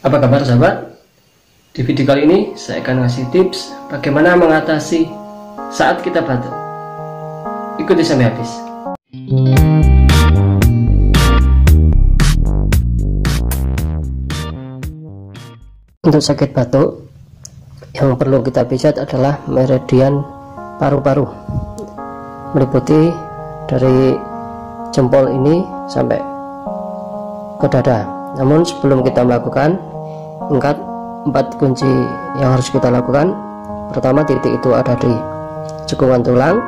Apa kabar sahabat? Di video kali ini saya akan ngasih tips bagaimana mengatasi saat kita batuk. Ikuti sampai habis. Untuk sakit batuk, yang perlu kita pijat adalah meridian paru-paru, meliputi dari jempol ini sampai ke dada. Namun sebelum kita melakukan, ingat 4 kunci yang harus kita lakukan. Pertama, titik itu ada di cekungan tulang,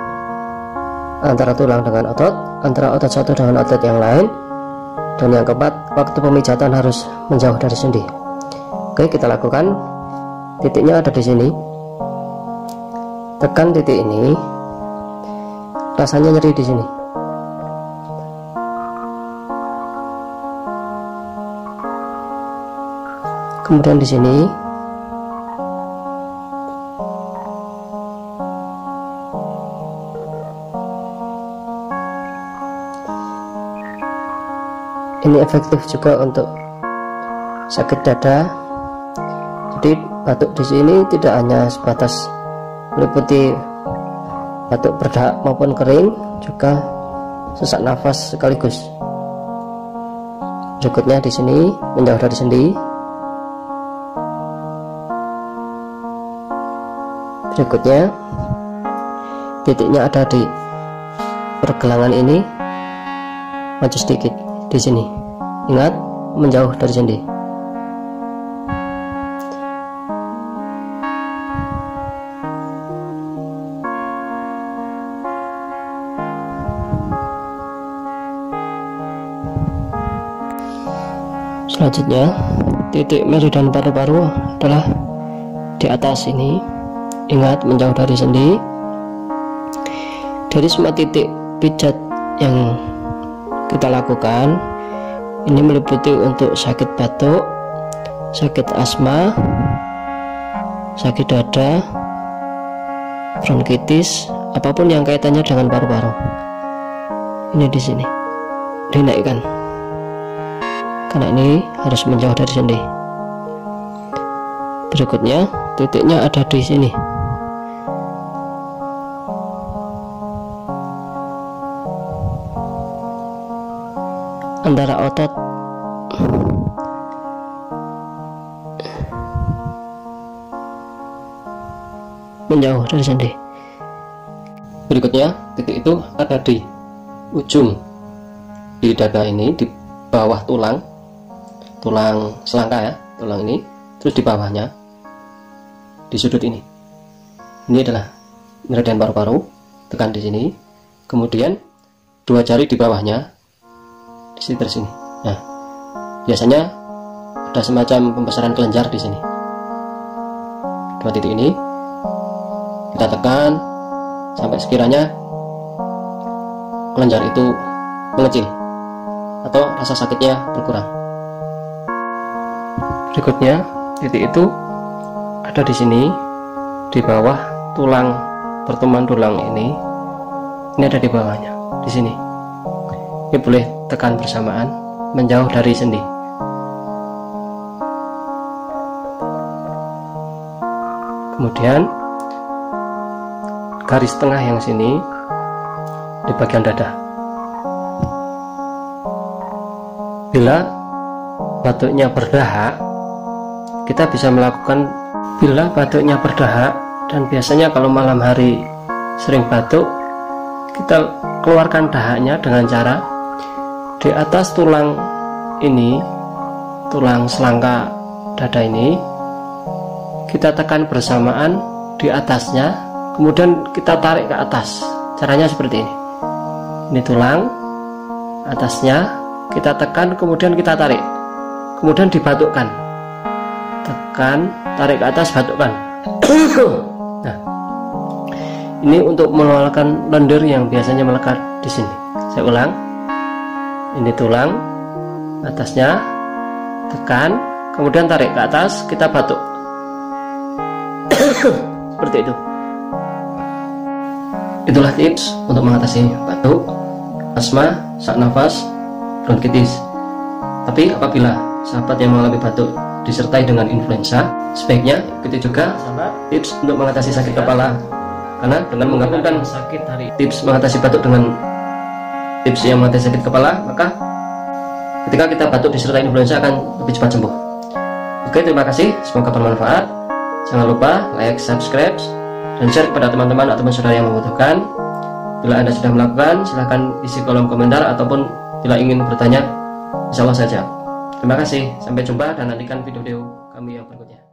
antara tulang dengan otot, antara otot satu dengan otot yang lain, dan yang keempat, waktu pemijatan harus menjauh dari sendi. Oke, kita lakukan. Titiknya ada di sini. Tekan titik ini, rasanya nyeri di sini. Kemudian di sini ini efektif juga untuk sakit dada. Jadi batuk di sini tidak hanya sebatas meliputi batuk berdahak maupun kering, juga sesak nafas sekaligus. Berikutnya di sini menjauh dari sendi. Berikutnya titiknya ada di pergelangan ini, maju sedikit di sini. Ingat, menjauh dari sendi. Selanjutnya, titik meridian paru-paru adalah di atas ini. Ingat, menjauh dari sendi. Dari semua titik pijat yang kita lakukan, ini meliputi untuk sakit batuk, sakit asma, sakit dada, bronkitis, apapun yang kaitannya dengan paru-paru. Ini di sini dinaikkan, karena ini harus menjauh dari sendi. Berikutnya, titiknya ada di sini. Antara otot menjauh dari sendi. Berikutnya, titik itu ada di ujung di dada ini, di bawah tulang selangka ya, tulang ini, terus di bawahnya, di sudut ini. Ini adalah meridian paru-paru. Tekan di sini, kemudian 2 jari di bawahnya, di sini. Nah, biasanya ada semacam pembesaran kelenjar di sini. 2 titik ini kita tekan sampai sekiranya kelenjar itu mengecil atau rasa sakitnya berkurang. Berikutnya, titik itu ada di sini, di bawah tulang, pertemuan tulang ini. Ini ada di bawahnya, di sini. Ini boleh tekan bersamaan, menjauh dari sendi. Kemudian garis tengah yang sini di bagian dada. Bila batuknya berdahak, kita bisa melakukan, bila batuknya berdahak, dan biasanya kalau malam hari sering batuk, kita keluarkan dahaknya dengan cara di atas tulang ini, tulang selangka dada ini, kita tekan bersamaan di atasnya, kemudian kita tarik ke atas. Caranya seperti ini. Ini tulang atasnya, kita tekan, kemudian kita tarik, kemudian dibatukkan. Tekan, tarik ke atas, batukkan. Nah, ini untuk mengeluarkan lendir yang biasanya melekat di sini. Saya ulang. Ini tulang atasnya, tekan, kemudian tarik ke atas, kita batuk. Seperti itu. Itulah tips untuk mengatasi batuk, asma, sesak nafas, bronkitis. Tapi apabila sahabat yang mengalami batuk disertai dengan influenza, sebaiknya ikuti juga tips untuk mengatasi sakit kepala. Karena dengan menggabungkan tips mengatasi batuk dengan tips yang mengatasi sakit kepala, maka ketika kita batuk disertai influenza akan lebih cepat sembuh. Oke, terima kasih, semoga bermanfaat. Jangan lupa like, subscribe, dan share kepada teman-teman atau saudara yang membutuhkan. Bila Anda sudah melakukan, silahkan isi kolom komentar, ataupun bila ingin bertanya, insya Allah saja. Terima kasih, sampai jumpa dan nantikan video-video kami yang berikutnya.